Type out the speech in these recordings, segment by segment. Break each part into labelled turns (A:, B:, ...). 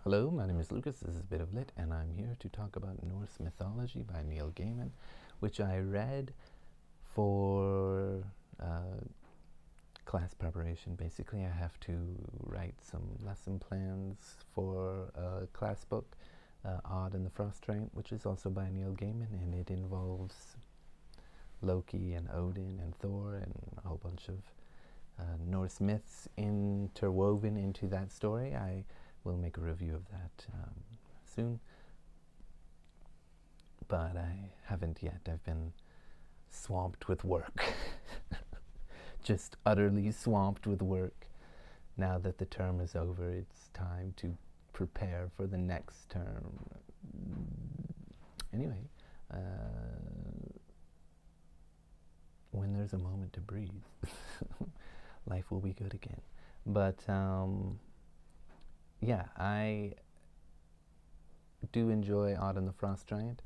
A: Hello, my name is Lucas, this is Bit of Lit, and I'm here to talk about Norse Mythology by Neil Gaiman, which I read for class preparation. Basically, I have to write some lesson plans for a class book, Odd and the Frost Giant, which is also by Neil Gaiman, and it involves Loki and Odin and Thor and a whole bunch of Norse myths interwoven into that story. I will make a review of that soon, but I haven't yet. I've been swamped with work. Just utterly swamped with work. Now that the term is over, it's time to prepare for the next term. Anyway, when there's a moment to breathe, life will be good again. But yeah, I do enjoy Odd and the Frost Giant,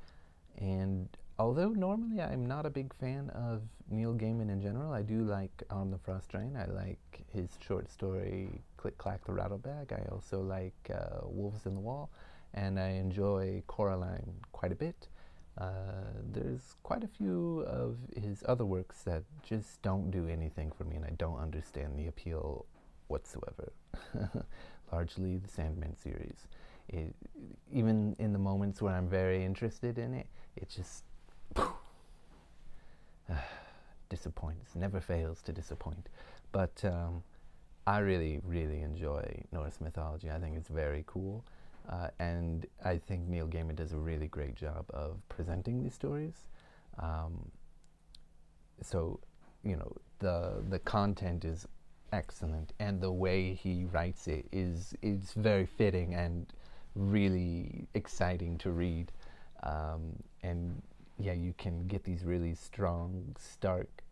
A: and although normally I'm not a big fan of Neil Gaiman in general, I do like Odd and the Frost Giant. I like his short story Click Clack the Rattlebag. I also like Wolves in the Wall, and I enjoy Coraline quite a bit. There's quite a few of his other works that just don't do anything for me, and I don't understand the appeal whatsoever. Largely the Sandman series. Even in the moments where I'm very interested in it, it just disappoints, never fails to disappoint. But I really, really enjoy Norse mythology. I think it's very cool. And I think Neil Gaiman does a really great job of presenting these stories. So, you know, the content is excellent, and the way he writes it is very fitting and really exciting to read. And yeah, you can get these really strong, stark,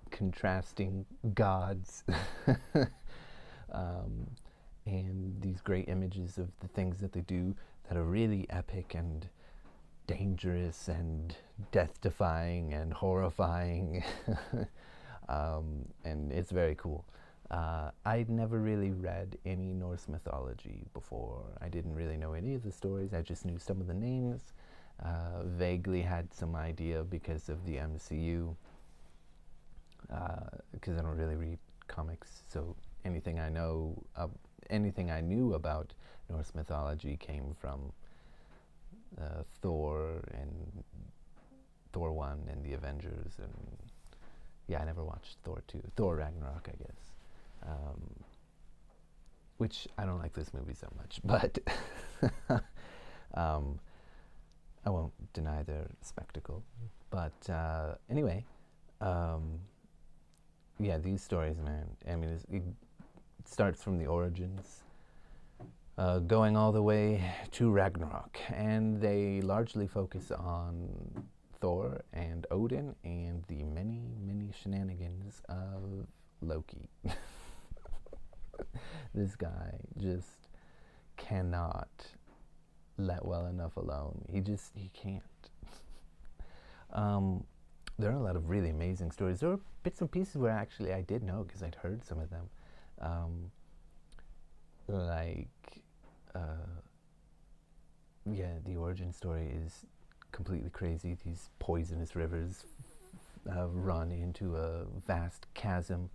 A: contrasting gods. And these great images of the things that they do that are really epic and dangerous and death-defying and horrifying. And it's very cool. I'd never really read any Norse mythology before. I didn't really know any of the stories. I just knew some of the names. Vaguely had some idea because of the MCU, because I don't really read comics, so anything I knew about Norse mythology came from Thor and Thor 1 and the Avengers, and yeah, I never watched Thor 2. Thor Ragnarok, I guess. Which I don't like this movie so much, but I won't deny their spectacle. But anyway, yeah, these stories, man, I mean, it starts from the origins, going all the way to Ragnarok, and they largely focus on Thor and Odin and the many, many shenanigans of Loki. This guy just cannot let well enough alone. He can't. There are a lot of really amazing stories. There were bits and pieces where actually I did know because I'd heard some of them. Yeah, the origin story is completely crazy. These poisonous rivers run into a vast chasm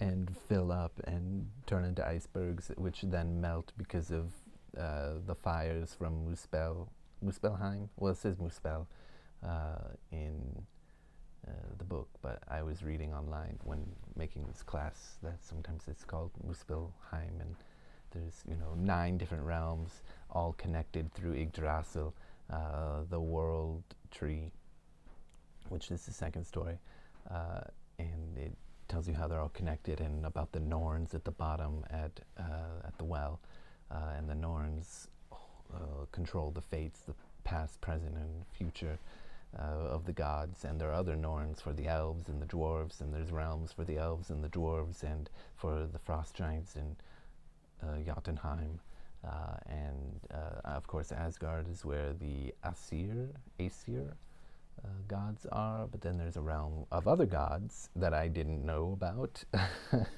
A: and fill up and turn into icebergs, which then melt because of the fires from Muspelheim. Well, it says Muspel in the book, but I was reading online when making this class that sometimes it's called Muspelheim, and there's 9 different realms, all connected through Yggdrasil, the world tree, which is the second story, and it tells you how they're all connected, and about the Norns at the bottom at the well, and the Norns control the fates, the past, present, and future of the gods, and there are other Norns for the elves and the dwarves, and there's realms for the elves and the dwarves, and for the frost giants in Jotunheim, and of course Asgard is where the Aesir gods are, but then there's a realm of other gods that I didn't know about.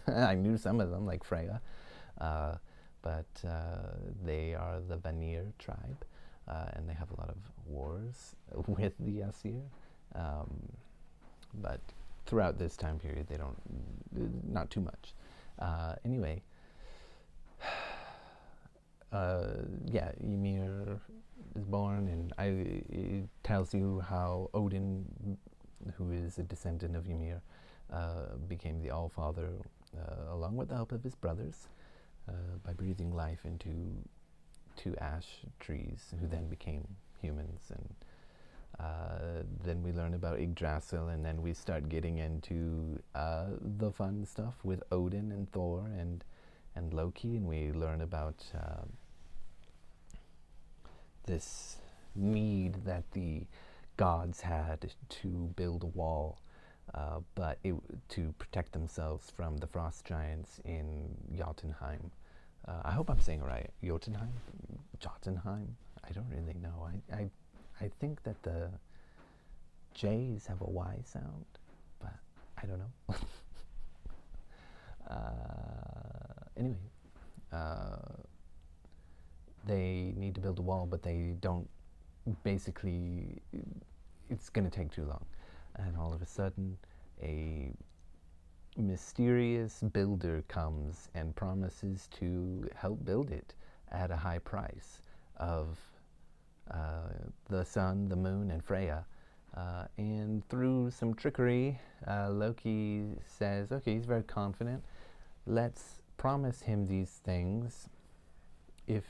A: I knew some of them, like Freya, but they are the Vanir tribe, and they have a lot of wars with the Asir. But throughout this time period, they don't, not too much. Anyway, yeah, Ymir is born, and it tells you how Odin, who is a descendant of Ymir, became the Allfather, along with the help of his brothers, by breathing life into two ash trees, who then became humans. And then we learn about Yggdrasil, and then we start getting into the fun stuff with Odin and Thor and Loki, and we learn about this need that the gods had to build a wall, but to protect themselves from the frost giants in Jotunheim. I hope I'm saying it right. Jotunheim? Jotunheim? I don't really know. I think that the J's have a Y sound, but I don't know. Anyway, they need to build a wall, but they don't. Basically, it's going to take too long. And all of a sudden, a mysterious builder comes and promises to help build it at a high price of the sun, the moon, and Freya. And through some trickery, Loki says, okay, he's very confident. Let's promise him these things if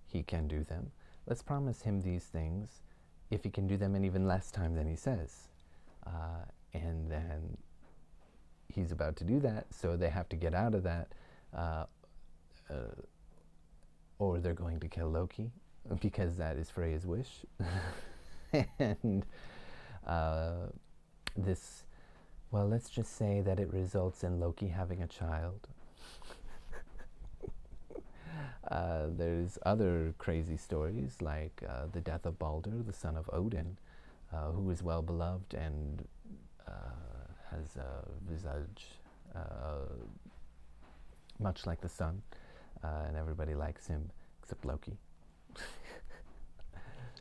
A: he can do them. Let's promise him these things if he can do them in even less time than he says. And then he's about to do that, so they have to get out of that, or they're going to kill Loki, because that is Freya's wish. And well, let's just say that it results in Loki having a child. There's other crazy stories, like the death of Balder, the son of Odin, who is well beloved and has a visage much like the sun, and everybody likes him except Loki,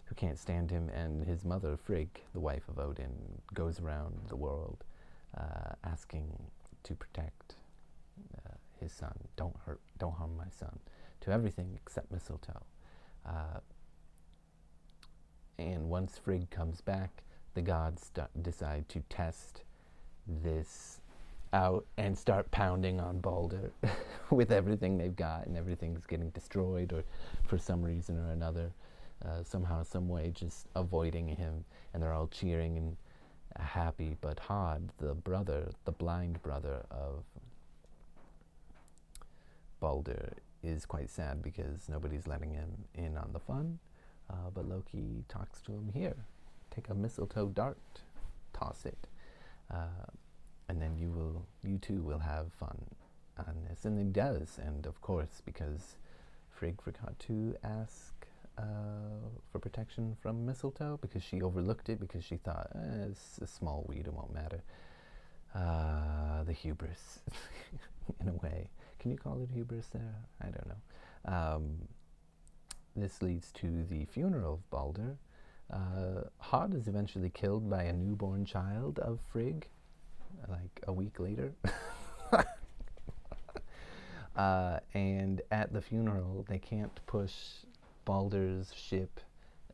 A: who can't stand him. And his mother, Frigg, the wife of Odin, goes around the world asking to protect his son. Don't harm my son. To everything except mistletoe. And once Frigg comes back, the gods decide to test this out and start pounding on Balder with everything they've got, and everything's getting destroyed, or for some reason or another, somehow, some way, just avoiding him. And they're all cheering and happy, but Hod, the blind brother of Balder, is quite sad because nobody's letting him in on the fun. But Loki talks to him, here, take a mistletoe dart, toss it, and then you too will have fun on this. And he does, and of course, because Frigg forgot to ask for protection from mistletoe, because she overlooked it, because she thought, it's a small weed, it won't matter. The hubris, in a way. Can you call it hubris there? I don't know. This leads to the funeral of Balder. Hod is eventually killed by a newborn child of Frigg, like a week later. And at the funeral, they can't push Balder's ship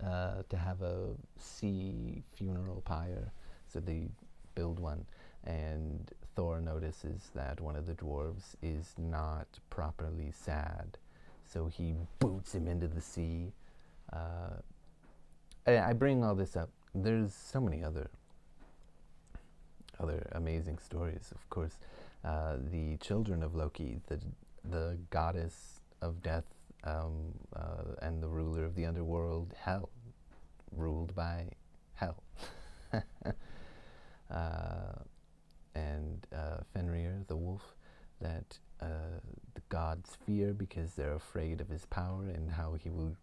A: to have a sea funeral pyre, so they build one. And Thor notices that one of the dwarves is not properly sad, so he boots him into the sea. I bring all this up. There's so many other amazing stories, of course. The children of Loki, the goddess of death, and the ruler of the underworld, Hel, ruled by Hel. And Fenrir, the wolf, that the gods fear because they're afraid of his power and how he will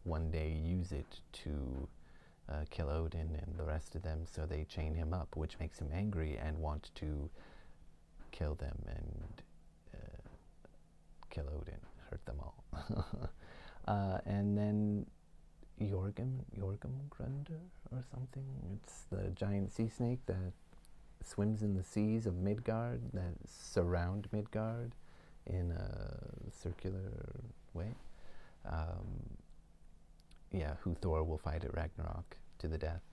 A: one day use it to kill Odin and the rest of them, so they chain him up, which makes him angry and want to kill them and kill Odin, hurt them all. And then Jormungandr or something. It's the giant sea snake that swims in the seas of Midgard, that surround Midgard in a circular way. Yeah, who Thor will fight at Ragnarok to the death.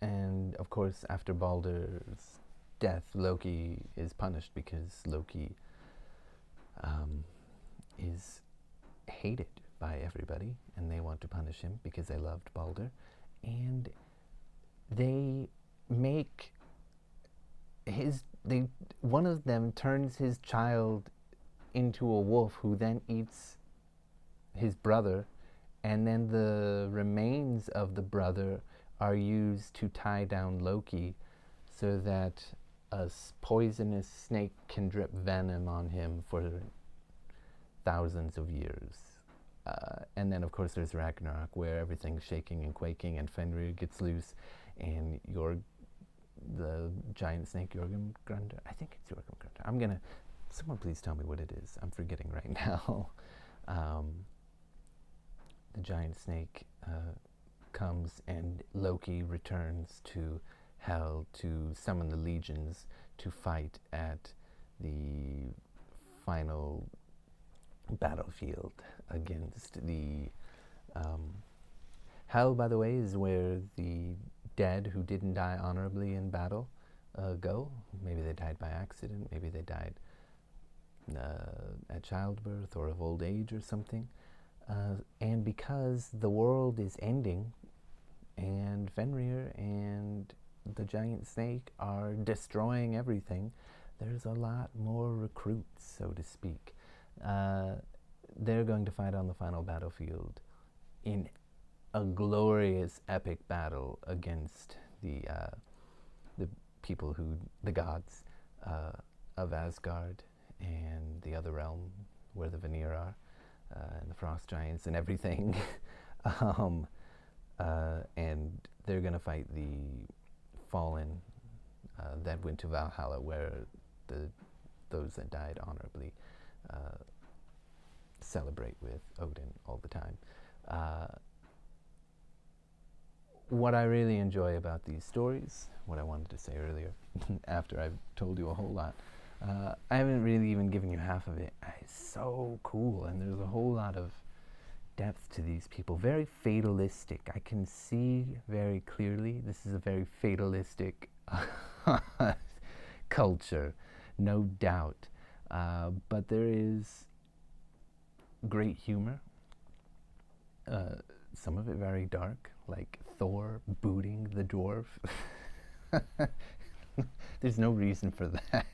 A: And of course, after Baldur's death, Loki is punished because Loki is hated by everybody, and they want to punish him because they loved Baldur. And they make one of them turns his child into a wolf who then eats his brother, and then the remains of the brother are used to tie down Loki so that a poisonous snake can drip venom on him for thousands of years. And then, of course, there's Ragnarok, where everything's shaking and quaking, and Fenrir gets loose, and the giant snake, Jormungandr, I think it's Jormungandr. Someone please tell me what it is. I'm forgetting right now. The giant snake comes, and Loki returns to Hel to summon the legions to fight at the final battlefield against the Hel, by the way, is where the dead who didn't die honorably in battle go. Maybe they died by accident, maybe they died at childbirth or of old age or something. And because the world is ending, and Fenrir and the giant snake are destroying everything, there's a lot more recruits, so to speak. They're going to fight on the final battlefield in a glorious, epic battle against the people the gods of Asgard and the other realm where the Vanir are, and the frost giants and everything. And they're going to fight the fallen that went to Valhalla, where those that died honorably celebrate with Odin all the time. What I really enjoy about these stories, what I wanted to say earlier, after I've told you a whole lot, I haven't really even given you half of it. It's so cool, and there's a whole lot of depth to these people. Very fatalistic. I can see very clearly this is a very fatalistic culture, no doubt. But there is great humor. Some of it very dark, like Thor booting the dwarf. There's no reason for that.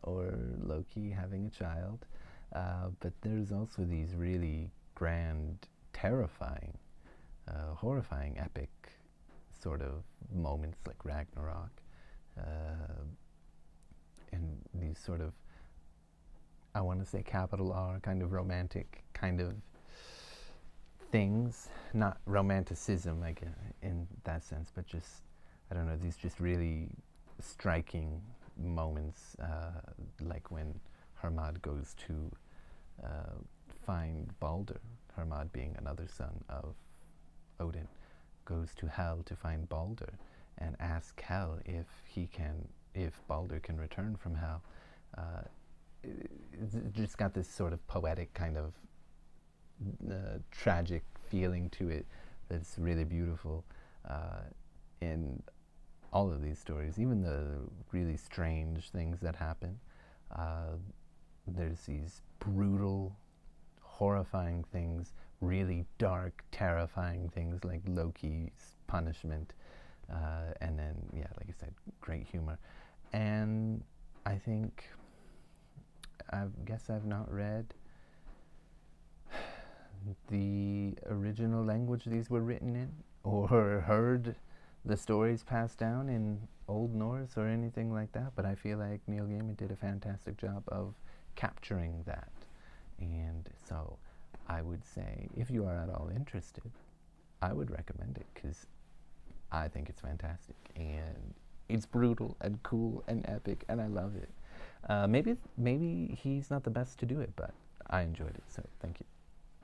A: Or Loki having a child. But there's also these really grand, terrifying, horrifying, epic sort of moments like Ragnarok. And these sort of, I want to say capital R, kind of romantic kind of things. Not romanticism, I guess, in that sense, but just, I don't know, these just really striking moments, like when Hermod goes to find Baldur, Hermod being another son of Odin, goes to Hel to find Baldur and ask Hel if Baldur can return from Hel. It's just got this sort of poetic kind of tragic feeling to it that's really beautiful in all of these stories, even the really strange things that happen. There's these brutal, horrifying things, really dark, terrifying things like Loki's punishment, and then, yeah, like I said, great humor. And I think, I guess I've not read the original language these were written in, or heard the stories passed down in Old Norse or anything like that, but I feel like Neil Gaiman did a fantastic job of capturing that. And so I would say, if you are at all interested, I would recommend it, because I think it's fantastic, and it's brutal and cool and epic, and I love it. Maybe he's not the best to do it, but I enjoyed it, so thank you.